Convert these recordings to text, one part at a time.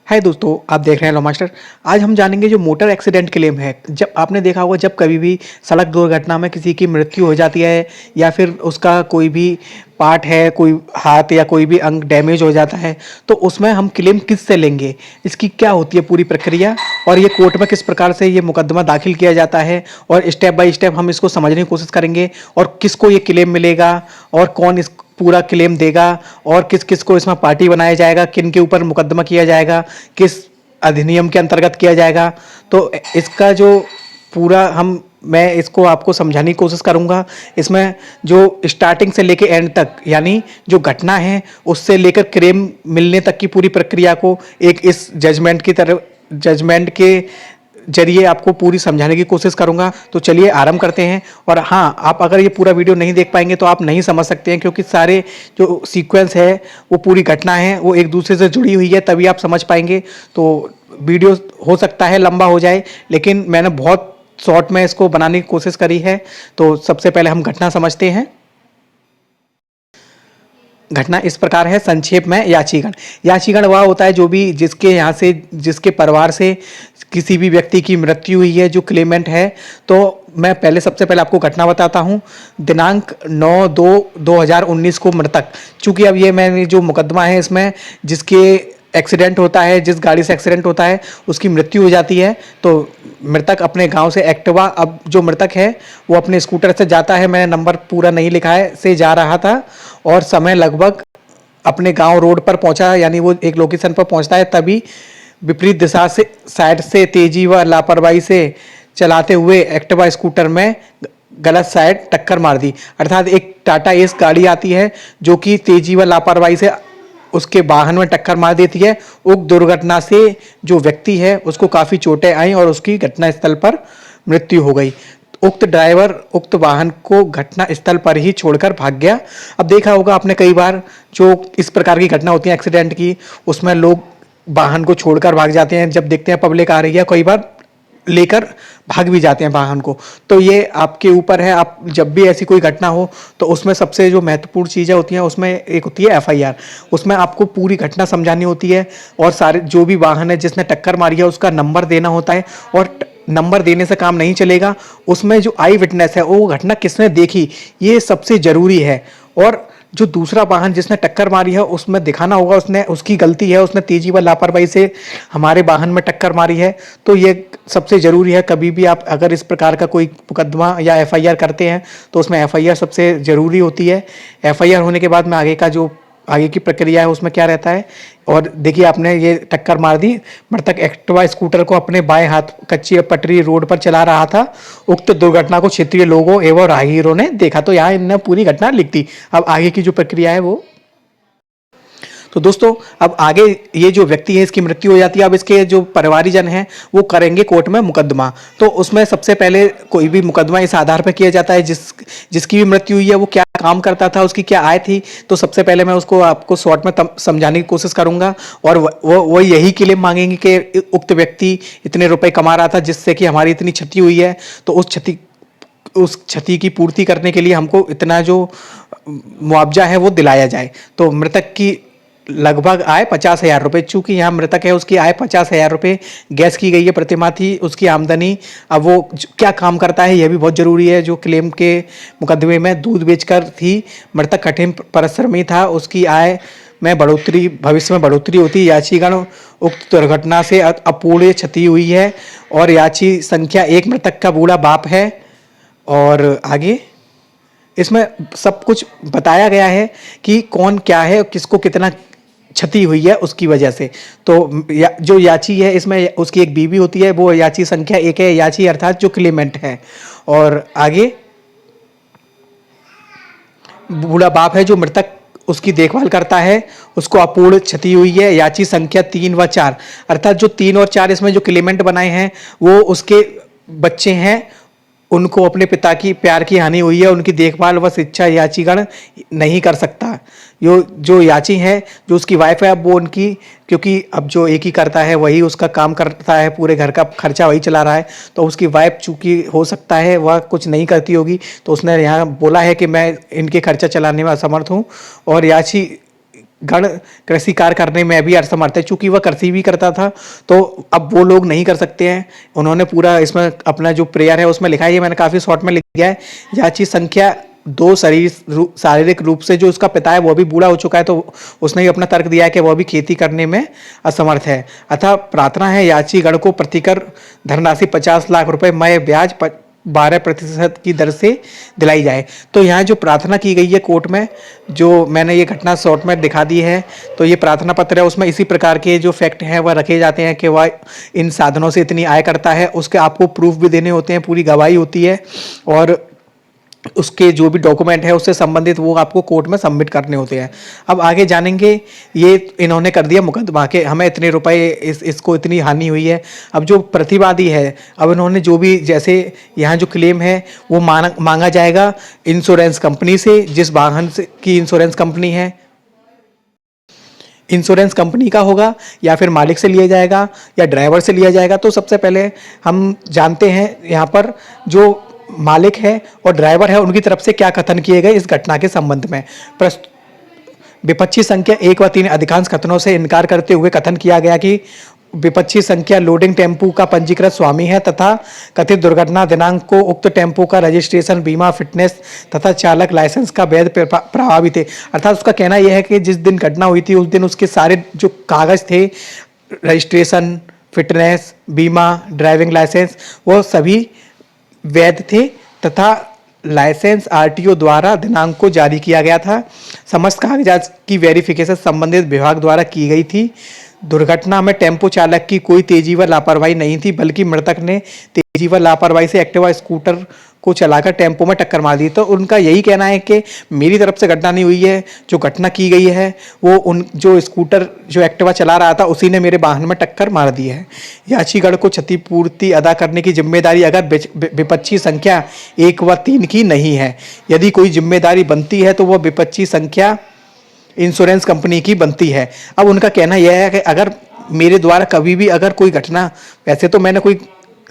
हाय दोस्तों, आप देख रहे हैं लॉ मास्टर। आज हम जानेंगे जो मोटर एक्सीडेंट क्लेम है। जब आपने देखा होगा, जब कभी भी सड़क दुर्घटना में किसी की मृत्यु हो जाती है या फिर उसका कोई भी पार्ट है, कोई हाथ या कोई भी अंग डैमेज हो जाता है, तो उसमें हम क्लेम किससे लेंगे, इसकी क्या होती है पूरी प्रक्रिया, और ये कोर्ट में किस प्रकार से ये मुकदमा दाखिल किया जाता है, और स्टेप बाय स्टेप हम इसको समझने की कोशिश करेंगे और किसको ये क्लेम मिलेगा और कौन इस पूरा क्लेम देगा और किस किस को इसमें पार्टी बनाया जाएगा, किन के ऊपर मुकदमा किया जाएगा, किस अधिनियम के अंतर्गत किया जाएगा। तो इसका जो पूरा मैं इसको आपको समझाने की कोशिश करूंगा। इसमें जो स्टार्टिंग से लेकर एंड तक, यानी जो घटना है उससे लेकर क्लेम मिलने तक की पूरी प्रक्रिया को एक इस जजमेंट के जरिए आपको पूरी समझाने की कोशिश करूंगा। तो चलिए आरंभ करते हैं। और हाँ, आप अगर ये पूरा वीडियो नहीं देख पाएंगे तो आप नहीं समझ सकते हैं, क्योंकि सारे जो सीक्वेंस है, वो पूरी घटना है, वो एक दूसरे से जुड़ी हुई है, तभी आप समझ पाएंगे। तो वीडियो हो सकता है लंबा हो जाए, लेकिन मैंने बहुत शॉर्ट में इसको बनाने की कोशिश करी है। तो सबसे पहले हम घटना समझते हैं। घटना इस प्रकार है, संक्षेप में। याचीगण वह होता है जो भी जिसके परिवार से किसी भी व्यक्ति की मृत्यु हुई है, जो क्लेमेंट है। तो मैं सबसे पहले आपको घटना बताता हूँ। दिनांक 9/2/2019 को मृतक, चूंकि अब ये मैंने जो मुकदमा है इसमें जिसके एक्सीडेंट होता है, जिस गाड़ी से एक्सीडेंट होता है उसकी मृत्यु हो जाती है, तो मृतक अपने गांव से एक्टिवा, अब जो मृतक है वो अपने स्कूटर से जाता है, मैंने नंबर पूरा नहीं लिखा है, से जा रहा था और समय लगभग अपने गांव रोड पर पहुंचा, यानी वो एक लोकेशन पर पहुंचता है, तभी विपरीत दिशा से साइड से तेजी व लापरवाही से चलाते हुए एक्टिवा स्कूटर में गलत साइड टक्कर मार दी। अर्थात एक टाटा एस गाड़ी आती है जो कि तेजी व लापरवाही से उसके वाहन में टक्कर मार देती है। उक्त दुर्घटना से जो व्यक्ति है उसको काफ़ी चोटें आई और उसकी घटनास्थल पर मृत्यु हो गई। उक्त ड्राइवर उक्त वाहन को घटना स्थल पर ही छोड़कर भाग गया। अब देखा होगा आपने कई बार, जो इस प्रकार की घटना होती है एक्सीडेंट की, उसमें लोग वाहन को छोड़कर भाग जाते हैं। जब देखते हैं पब्लिक आ रही है, कई बार लेकर भाग भी जाते हैं वाहन को। तो ये आपके ऊपर है, आप जब भी ऐसी कोई घटना हो तो उसमें सबसे जो महत्वपूर्ण चीज़ें होती हैं उसमें एक होती है एफआईआर। उसमें आपको पूरी घटना समझानी होती है और सारे जो भी वाहन है जिसने टक्कर मारी है उसका नंबर देना होता है। और नंबर देने से काम नहीं चलेगा, उसमें जो आई विटनेस है वो घटना किसने देखी, ये सबसे ज़रूरी है। और जो दूसरा वाहन जिसने टक्कर मारी है उसमें दिखाना होगा उसकी गलती है, उसने तेजी व लापरवाही से हमारे वाहन में टक्कर मारी है। तो ये सबसे ज़रूरी है। कभी भी आप अगर इस प्रकार का कोई मुकदमा या एफआईआर करते हैं तो उसमें एफआईआर सबसे ज़रूरी होती है। एफआईआर होने के बाद में आगे की प्रक्रिया है उसमें क्या रहता है। और देखिए, आपने ये टक्कर मार दी। मृतक एक्टिवा स्कूटर को अपने बाएं हाथ कच्ची पटरी रोड पर चला रहा था। उक्त दुर्घटना को क्षेत्रीय लोगों एवं राहगीरों ने देखा। तो यहाँ इन्होंने पूरी घटना लिख दी। अब आगे की जो प्रक्रिया है वो, तो दोस्तों अब आगे ये जो व्यक्ति है इसकी मृत्यु हो जाती है। अब इसके जो परिवारीजन हैं वो करेंगे कोर्ट में मुकदमा। तो उसमें सबसे पहले कोई भी मुकदमा इस आधार पर किया जाता है जिसकी भी मृत्यु हुई है वो क्या काम करता था, उसकी क्या आय थी। तो सबसे पहले मैं उसको आपको शॉर्ट में समझाने की कोशिश करूंगा। और वो यही क्लेम मांगेंगे कि उक्त व्यक्ति इतने रुपए कमा रहा था जिससे कि हमारी इतनी क्षति हुई है, तो उस क्षति की पूर्ति करने के लिए हमको इतना जो मुआवजा है वो दिलाया जाए। तो मृतक की लगभग आय 50,000 रुपये, चूंकि यहाँ मृतक है उसकी आय 50,000 रुपये गैस की गई है प्रतिमाह थी उसकी आमदनी। अब वो क्या काम करता है यह भी बहुत ज़रूरी है। जो क्लेम के मुकदमे में दूध बेचकर थी, मृतक कठिन परिश्रमी था, उसकी आय में बढ़ोतरी, भविष्य में बढ़ोतरी होती। याचीगण उक्त दुर्घटना से अपूर्णीय क्षति हुई है और याची संख्या 1 मृतक का बूढ़ा बाप है। और आगे इसमें सब कुछ बताया गया है कि कौन क्या है, किसको कितना क्षति हुई है उसकी वजह से। तो जो याची है इसमें उसकी एक बीवी होती है, वो याची संख्या 1 है। याची अर्थात जो क्लेमेंट है। और आगे बूढ़ा बाप है जो मृतक उसकी देखभाल करता है, उसको अपूर्ण क्षति हुई है। याची संख्या 3 व 4, अर्थात जो 3 और 4 इसमें जो क्लेमेंट बनाए हैं वो उसके बच्चे हैं, उनको अपने पिता की प्यार की हानि हुई है, उनकी देखभाल व शिक्षा याचीगण नहीं कर सकता। जो याची है, जो उसकी वाइफ है, अब वो उनकी, क्योंकि अब जो एक ही करता है वही उसका काम करता है, पूरे घर का खर्चा वही चला रहा है, तो उसकी वाइफ चूंकि हो सकता है वह कुछ नहीं करती होगी, तो उसने यहाँ बोला है कि मैं इनके खर्चा चलाने में असमर्थ हूँ। और याची गण कृषि कार्य करने में भी असमर्थ है। चूंकि वह कृषि भी करता था तो अब वो लोग नहीं कर सकते हैं। उन्होंने पूरा इसमें अपना जो प्रेयर है उसमें लिखा है, ये मैंने काफ़ी शॉर्ट में लिख दिया है। याची संख्या 2 शारीरिक रूप से जो उसका पिता है वो भी बूढ़ा हो चुका है, तो उसने ही अपना तर्क दिया है कि वह भी खेती करने में असमर्थ है। अतः प्रार्थना है याचीगण को प्रतिकर धनराशि 50 लाख रुपए मय ब्याज 12% की दर से दिलाई जाए। तो यहाँ जो प्रार्थना की गई है कोर्ट में, जो मैंने ये घटना शॉर्ट में दिखा दी है, तो ये प्रार्थना पत्र है, उसमें इसी प्रकार के जो फैक्ट हैं वह रखे जाते हैं कि वह इन साधनों से इतनी आय करता है। उसके आपको प्रूफ भी देने होते हैं, पूरी गवाही होती है, और उसके जो भी डॉक्यूमेंट है उससे संबंधित वो आपको कोर्ट में सबमिट करने होते हैं। अब आगे जानेंगे, ये इन्होंने कर दिया मुकदमा के हमें इतने रुपए इसको इतनी हानि हुई है। अब जो प्रतिवादी है, अब इन्होंने जो भी जैसे यहाँ जो क्लेम है वो मांगा जाएगा इंश्योरेंस कंपनी से, जिस वाहन से की इंश्योरेंस कंपनी है, इंश्योरेंस कंपनी का होगा या फिर मालिक से लिया जाएगा या ड्राइवर से लिया जाएगा। तो सबसे पहले हम जानते हैं यहाँ पर जो मालिक है और ड्राइवर है उनकी तरफ से क्या कथन किए गए इस घटना के संबंध में। विपक्षी संख्या 1 व 3 अधिकांश कथनों से इनकार करते हुए कथन किया गया कि विपक्षी संख्या लोडिंग टेम्पू का पंजीकृत स्वामी है तथा कथित दुर्घटना दिनांक को उक्त टेम्पू का रजिस्ट्रेशन, बीमा, फिटनेस तथा चालक लाइसेंस का वैध प्रभावित है। अर्थात उसका कहना यह है कि जिस दिन घटना हुई थी उस दिन उसके सारे जो कागज थे, रजिस्ट्रेशन, फिटनेस, बीमा, ड्राइविंग लाइसेंस, वो सभी वैध थे तथा लाइसेंस आरटीओ द्वारा दिनांक को जारी किया गया था। समस्त कागजात की वेरिफिकेशन संबंधित विभाग द्वारा की गई थी। दुर्घटना में टेम्पो चालक की कोई तेजी व लापरवाही नहीं थी, बल्कि मृतक ने तेजी व लापरवाही से एक्टिवा स्कूटर को चलाकर टेम्पो में टक्कर मार दी। तो उनका यही कहना है कि मेरी तरफ से घटना नहीं हुई है, जो घटना की गई है वो उन जो स्कूटर जो एक्टिवा चला रहा था उसी ने मेरे वाहन में टक्कर मार दी है। याचीगढ़ को क्षतिपूर्ति अदा करने की जिम्मेदारी अगर विपक्षी संख्या 1 व 3 की नहीं है। यदि कोई जिम्मेदारी बनती है तो वह विपक्षी संख्या इंश्योरेंस कंपनी की बनती है। अब उनका कहना यह है कि अगर मेरे द्वारा कभी भी अगर कोई घटना, वैसे तो मैंने कोई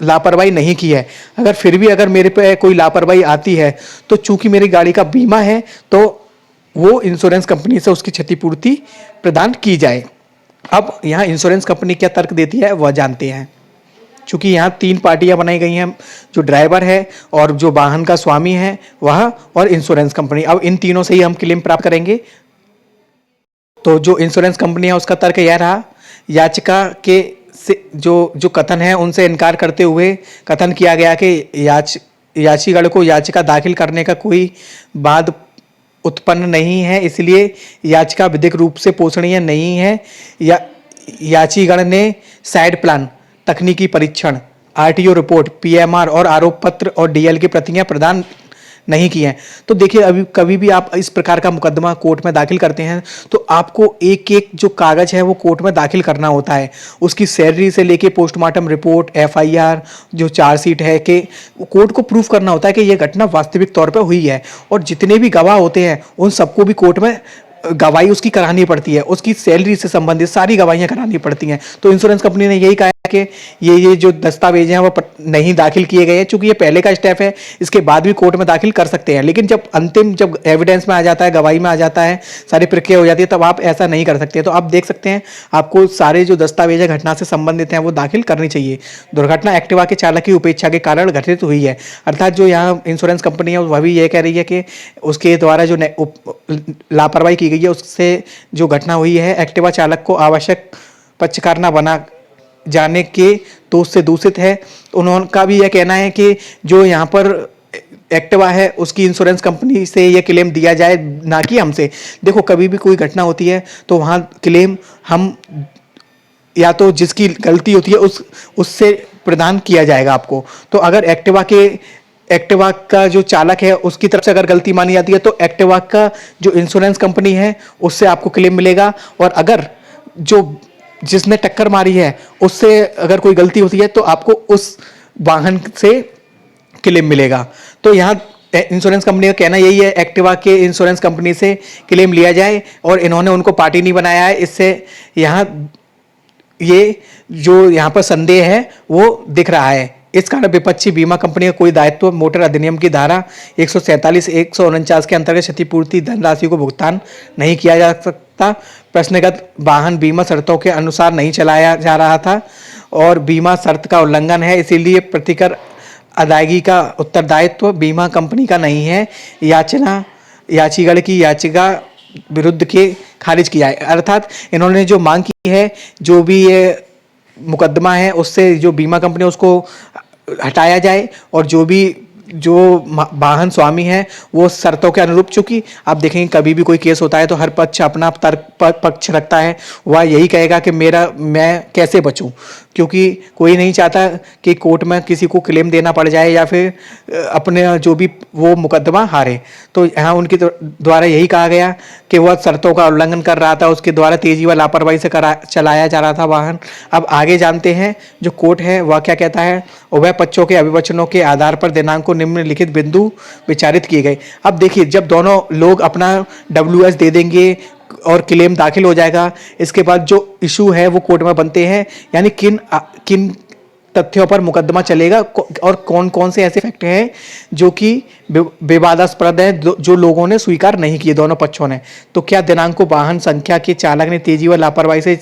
लापरवाही नहीं की है, अगर फिर भी अगर मेरे पे कोई लापरवाही आती है तो चूंकि मेरी गाड़ी का बीमा है तो वो इंश्योरेंस कंपनी से उसकी क्षतिपूर्ति प्रदान की जाए। अब यहाँ इंश्योरेंस कंपनी क्या तर्क देती है वह जानते हैं। चूंकि यहाँ 3 पार्टियां बनाई गई हैं, जो ड्राइवर है और जो वाहन का स्वामी है वह और इंश्योरेंस कंपनी। अब इन तीनों से ही हम क्लेम प्राप्त करेंगे। तो जो इंश्योरेंस कंपनी है उसका तर्क यह रहा, याचिका के से जो कथन है उनसे इनकार करते हुए कथन किया गया कि याचीगढ़ को याचिका दाखिल करने का कोई बाद उत्पन्न नहीं है, इसलिए याचिका विधिक रूप से पोषणीय नहीं है। याचीगढ़ ने साइड प्लान, तकनीकी परीक्षण, आरटीओ रिपोर्ट, पीएमआर और आरोप पत्र और डीएल की प्रतियां प्रदान नहीं की हैं। तो देखिए, अभी कभी भी आप इस प्रकार का मुकदमा कोर्ट में दाखिल करते हैं तो आपको एक एक जो कागज है वो कोर्ट में दाखिल करना होता है। उसकी सैलरी से लेके पोस्टमार्टम रिपोर्ट, एफआईआर, जो चार्जशीट है, कि कोर्ट को प्रूफ करना होता है कि यह घटना वास्तविक तौर पर हुई है। और जितने भी गवाह होते हैं उन सबको भी कोर्ट में गवाही उसकी करानी पड़ती है, उसकी सैलरी से संबंधित सारी गवाहियां करानी पड़ती हैं। तो इंश्योरेंस कंपनी ने यही कहा कि ये जो दस्तावेज हैं वो नहीं दाखिल किए गए हैं। चूंकि ये पहले का स्टेप है, इसके बाद भी कोर्ट में दाखिल कर सकते हैं, लेकिन जब एविडेंस में आ जाता है, गवाही में आ जाता है, सारी प्रक्रिया हो जाती है, तब आप ऐसा नहीं कर सकते। तो आप देख सकते हैं आपको सारे जो दस्तावेज है घटना से संबंधित हैं वो दाखिल करनी चाहिए। दुर्घटना एक्टिवा के चालक की उपेक्षा के कारण घटित हुई है। अर्थात जो यहाँ इंश्योरेंस कंपनी है वह भी ये कह रही है कि उसके द्वारा जो लापरवाही की गई है उससे जो घटना हुई है, एक्टिवा चालक को आवश्यक पक्षकार न बना जाने के दोष से दूषित है। उनका भी यह कहना है कि जो यहाँ पर एक्टिवा है उसकी इंश्योरेंस कंपनी से ये क्लेम दिया जाए, ना कि हमसे। देखो, कभी भी कोई घटना होती है तो वहाँ क्लेम हम या तो जिसकी गलती होती है उससे प्रदान किया जाएगा आपको। तो अगर एक्टिवा का जो चालक है उसकी तरफ से अगर गलती मानी जाती है तो एक्टिवा का जो इंश्योरेंस कंपनी है उससे आपको क्लेम मिलेगा। और अगर जो जिसने टक्कर मारी है उससे अगर कोई गलती होती है तो आपको उस वाहन से क्लेम मिलेगा। तो यहाँ इंश्योरेंस कंपनी का कहना यही है, एक्टिवा के इंश्योरेंस कंपनी से क्लेम लिया जाए, और इन्होंने उनको पार्टी नहीं बनाया है। इससे यहाँ ये जो यहाँ पर संदेह है वो दिख रहा है। इस कारण विपक्षी बीमा कंपनी का कोई दायित्व मोटर अधिनियम की धारा 147, 149 के अंतर्गत क्षतिपूर्ति धनराशि को भुगतान नहीं किया जा था। प्रश्नगत वाहन बीमा शर्तों के अनुसार नहीं चलाया जा रहा था और बीमा शर्त का उल्लंघन है, इसीलिए प्रतिकर अदायगी का उत्तरदायित्व बीमा कंपनी का नहीं है। याचिका की याचिका विरुद्ध के खारिज किया है। अर्थात इन्होंने जो मांग की है, जो भी ये मुकदमा है उससे जो बीमा कंपनी है उसको हटाया जाए और जो वाहन स्वामी है वो शर्तों के अनुरूप, चूंकि आप देखेंगे कभी भी कोई केस होता है तो हर पक्ष अपना पक्ष रखता है, वह यही कहेगा कि मैं कैसे बचूं, क्योंकि कोई नहीं चाहता कि कोर्ट में किसी को क्लेम देना पड़ जाए या फिर अपने जो भी वो मुकदमा हारे। तो यहाँ उनके द्वारा यही कहा गया कि वह शर्तों का उल्लंघन कर रहा था, उसके द्वारा तेजी व लापरवाही से चलाया जा रहा था वाहन। अब आगे जानते हैं जो कोर्ट है वह क्या कहता है। उभय पक्षों के अभिवचनों के आधार पर दिनांक को निम्नलिखित बिंदु विचारित किए गए। अब देखिए, जब दोनों लोग अपना WS दे देंगे और क्लेम दाखिल हो जाएगा, इसके बाद जो इशू है वो कोर्ट में बनते हैं, यानी किन तथ्यों पर मुकदमा चलेगा और कौन कौन से ऐसे फैक्ट हैं जो कि विवादास्पद है, जो लोगों ने स्वीकार नहीं किए दोनों पक्षों ने। तो क्या दिनांक को वाहन संख्या के चालक ने तेजी व लापरवाही से,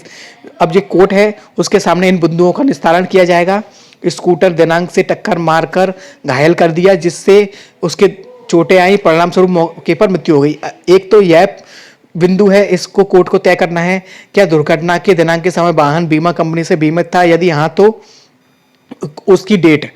अब जो कोर्ट है उसके सामने इन बिंदुओं का निस्तारण किया जाएगा। स्कूटर दिनांक से टक्कर मारकर घायल कर दिया जिससे उसके चोटें आई, परिणाम स्वरूप मौके पर मृत्यु हो गई। एक तो यह बिंदु है, इसको कोर्ट को तय करना है। क्या दुर्घटना के दिनांक के समय वाहन बीमा कंपनी से बीमित था? यदि हाँ तो उसकी डेट।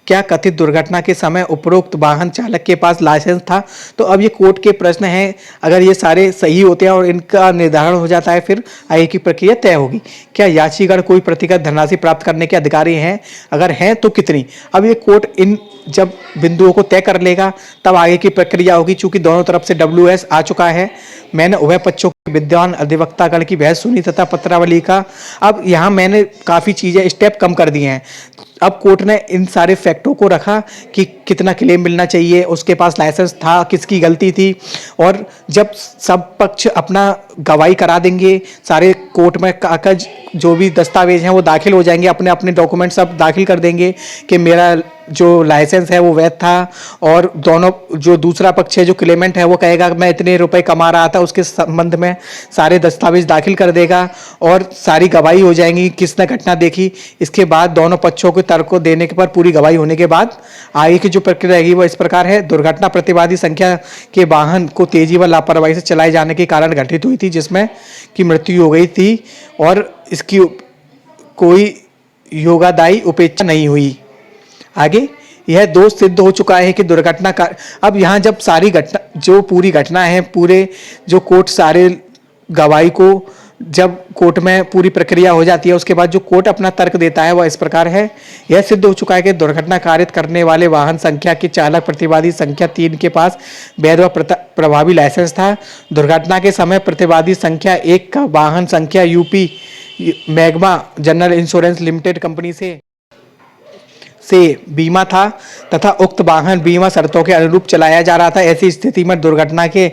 क्या कथित दुर्घटना के समय उपरोक्त वाहन चालक के पास लाइसेंस था? तो अब ये कोर्ट के प्रश्न हैं। अगर ये सारे सही होते हैं और इनका निर्धारण हो जाता है फिर आगे की प्रक्रिया तय होगी। क्या याचिका कोई प्रतिगत धनराशि प्राप्त करने के अधिकारी हैं? अगर हैं तो कितनी? अब ये कोर्ट इन जब बिंदुओं को तय कर लेगा तब आगे की प्रक्रिया होगी। चूंकि दोनों तरफ से WS आ चुका है, मैंने उभय पक्षों के विद्वान अधिवक्तागण की बहस सुनी तथा पत्रावली का, अब यहाँ मैंने काफ़ी चीज़ें स्टेप कम कर दिए हैं। अब कोर्ट ने इन सारे फैक्टों को रखा कि कितना क्लेम मिलना चाहिए, उसके पास लाइसेंस था, किसकी गलती थी, और जब सब पक्ष अपना गवाही करा देंगे, सारे कोर्ट में कागज जो भी दस्तावेज हैं वो दाखिल हो जाएंगे, अपने अपने डॉक्यूमेंट सब दाखिल कर देंगे कि मेरा जो लाइसेंस है वो वैध था, और दोनों जो दूसरा पक्ष है जो क्लेमेंट है वो कहेगा मैं इतने रुपए कमा रहा था, उसके संबंध में सारे दस्तावेज दाखिल कर देगा और सारी गवाही हो जाएंगी किसने घटना देखी। इसके बाद दोनों पक्षों के तर्क को देने के पर पूरी गवाही होने के बाद आगे की जो प्रक्रिया रहेगी वो इस प्रकार है। दुर्घटना प्रतिवादी संख्या के वाहन को तेजी व लापरवाही से चलाए जाने के कारण घटित हुई थी जिसमें की मृत्यु हो गई थी और इसकी कोई योगादायी उपेक्षा नहीं हुई। आगे यह दोष सिद्ध हो चुका है कि दुर्घटना का, अब यहाँ जब सारी घटना जो पूरी घटना है, पूरे जो कोर्ट सारे गवाही को जब कोर्ट में पूरी प्रक्रिया हो जाती है उसके बाद जो कोर्ट अपना तर्क देता है वह इस प्रकार है। यह सिद्ध हो चुका है कि दुर्घटना कारित करने वाले वाहन संख्या के चालक प्रतिवादी संख्या 3 के पास वैध व प्रभावी लाइसेंस था। दुर्घटना के समय प्रतिवादी संख्या 1 का वाहन संख्या UP magma general insurance limited company से बीमा था तथा उक्त वाहन बीमा शर्तों के अनुरूप चलाया जा रहा था। ऐसी स्थिति में दुर्घटना के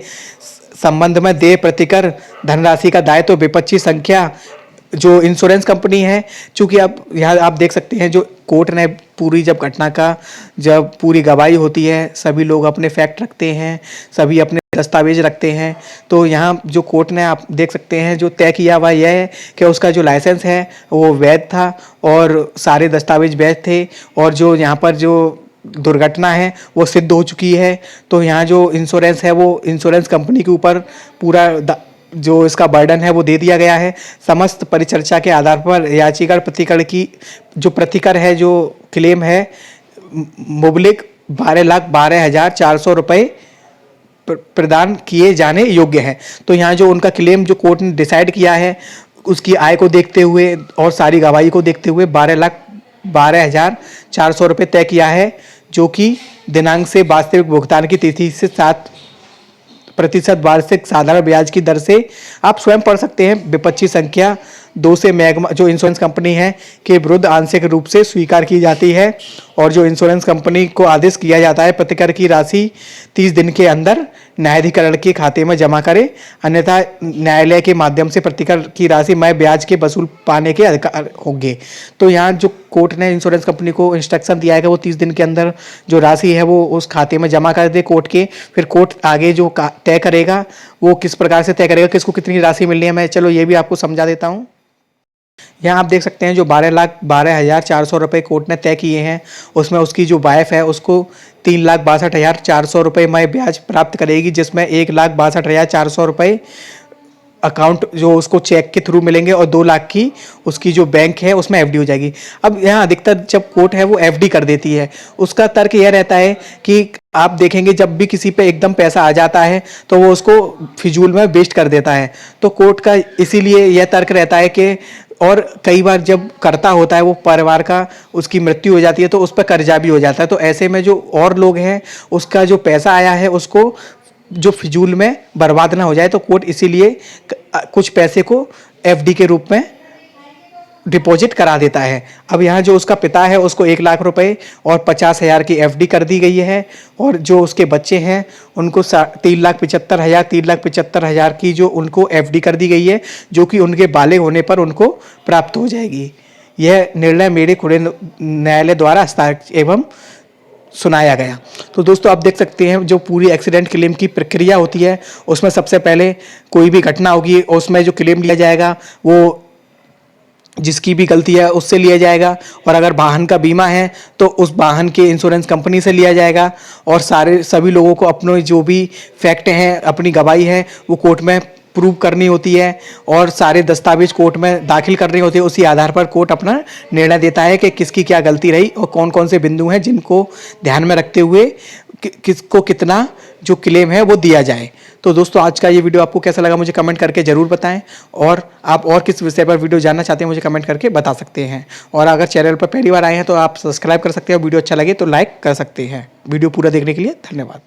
संबंध में देय प्रतिकर धनराशि का दायित्व विपक्षी संख्या जो इंश्योरेंस कंपनी है। चूंकि अब यहाँ आप देख सकते हैं जो कोर्ट ने पूरी जब घटना का जब पूरी गवाही होती है, सभी लोग अपने फैक्ट रखते हैं, सभी अपने दस्तावेज रखते हैं, तो यहाँ जो कोर्ट ने आप देख सकते हैं जो तय किया हुआ यह है कि उसका जो लाइसेंस है वो वैध था और सारे दस्तावेज वैध थे और जो यहाँ पर जो दुर्घटना है वो सिद्ध हो चुकी है। तो यहाँ जो इंश्योरेंस है वो इंश्योरेंस कंपनी के ऊपर पूरा जो इसका बर्डन है वो दे दिया गया है। समस्त परिचर्चा के आधार पर याचिका प्रतिकर की जो प्रतिकर है जो क्लेम है मुबलिक 12,12,400 रुपये प्रदान किए जाने योग्य है। तो यहाँ जो उनका क्लेम जो कोर्ट ने डिसाइड किया है उसकी आय को देखते हुए और सारी गवाही को देखते हुए 12,12,400 रुपये तय किया है, जो कि दिनांक से वास्तविक भुगतान की तिथि से 7% वार्षिक साधारण ब्याज की दर से आप स्वयं पढ़ सकते हैं। विपक्षी संख्या 2 से मैग्मा जो इंश्योरेंस कंपनी है के विरुद्ध आंशिक रूप से स्वीकार की जाती है और जो इंश्योरेंस कंपनी को आदेश किया जाता है प्रतिकर की राशि 30 दिन के अंदर न्यायाधिकरण के खाते में जमा करे, अन्यथा न्यायालय के माध्यम से प्रतिकर की राशि मैं ब्याज के वसूल पाने के अधिकार होंगे। तो यहाँ जो कोर्ट ने इंश्योरेंस कंपनी को इंस्ट्रक्शन दिया है कि वो 30 दिन के अंदर जो राशि है वो उस खाते में जमा कर दे कोर्ट के। फिर कोर्ट आगे जो तय करेगा वो किस प्रकार से तय करेगा, किसको कितनी राशि मिलनी है, मैं चलो ये भी आपको समझा देता हूँ। यहाँ आप देख सकते हैं जो 12,12,400 रुपये कोर्ट ने तय किए हैं, उसमें उसकी जो वाइफ है उसको 3,62,400 रुपये में ब्याज प्राप्त करेगी, जिसमें 1,62,400 रुपये अकाउंट जो उसको चेक के थ्रू मिलेंगे और 2 लाख की उसकी जो बैंक है उसमें एफडी हो जाएगी। अब यहाँ अधिकतर जब कोर्ट है वो एफडी कर देती है, उसका तर्क यह रहता है कि आप देखेंगे जब भी किसी पे एकदम पैसा आ जाता है तो वो उसको फिजूल में वेस्ट कर देता है। तो कोर्ट का इसीलिए यह तर्क रहता है कि और कई बार जब कर्ता होता है वो परिवार का, उसकी मृत्यु हो जाती है तो उस पर कर्जा भी हो जाता है। तो ऐसे में जो और लोग हैं उसका जो पैसा आया है उसको जो फिजूल में बर्बाद ना हो जाए, तो कोर्ट इसीलिए कुछ पैसे को एफडी के रूप में डिपॉजिट करा देता है। अब यहाँ जो उसका पिता है उसको 1 लाख रुपए और 50,000 की एफडी कर दी गई है, और जो उसके बच्चे हैं उनको 3,75,000 की जो उनको एफडी कर दी गई है, जो कि उनके बालिग होने पर उनको प्राप्त हो जाएगी। यह निर्णय मेरे खुले न्यायालय द्वारा हस्ताक्षर एवं सुनाया गया। तो दोस्तों आप देख सकते हैं जो पूरी एक्सीडेंट क्लेम की प्रक्रिया होती है उसमें सबसे पहले कोई भी घटना होगी उसमें जो क्लेम लिया जाएगा वो जिसकी भी गलती है उससे लिया जाएगा, और अगर वाहन का बीमा है तो उस वाहन के इंश्योरेंस कंपनी से लिया जाएगा, और सभी लोगों को अपने जो भी फैक्ट हैं, अपनी गवाही है वो कोर्ट में प्रूव करनी होती है, और सारे दस्तावेज कोर्ट में दाखिल करने होते हैं। उसी आधार पर कोर्ट अपना निर्णय देता है कि किसकी क्या गलती रही और कौन कौन से बिंदु हैं जिनको ध्यान में रखते हुए किसको कितना जो क्लेम है वो दिया जाए। तो दोस्तों आज का ये वीडियो आपको कैसा लगा मुझे कमेंट करके ज़रूर बताएं, और आप और किस विषय पर वीडियो जानना चाहते हैं मुझे कमेंट करके बता सकते हैं। और अगर चैनल पर पहली बार आए हैं तो आप सब्सक्राइब कर सकते हैं, और वीडियो अच्छा लगे तो लाइक कर सकते हैं। वीडियो पूरा देखने के लिए धन्यवाद।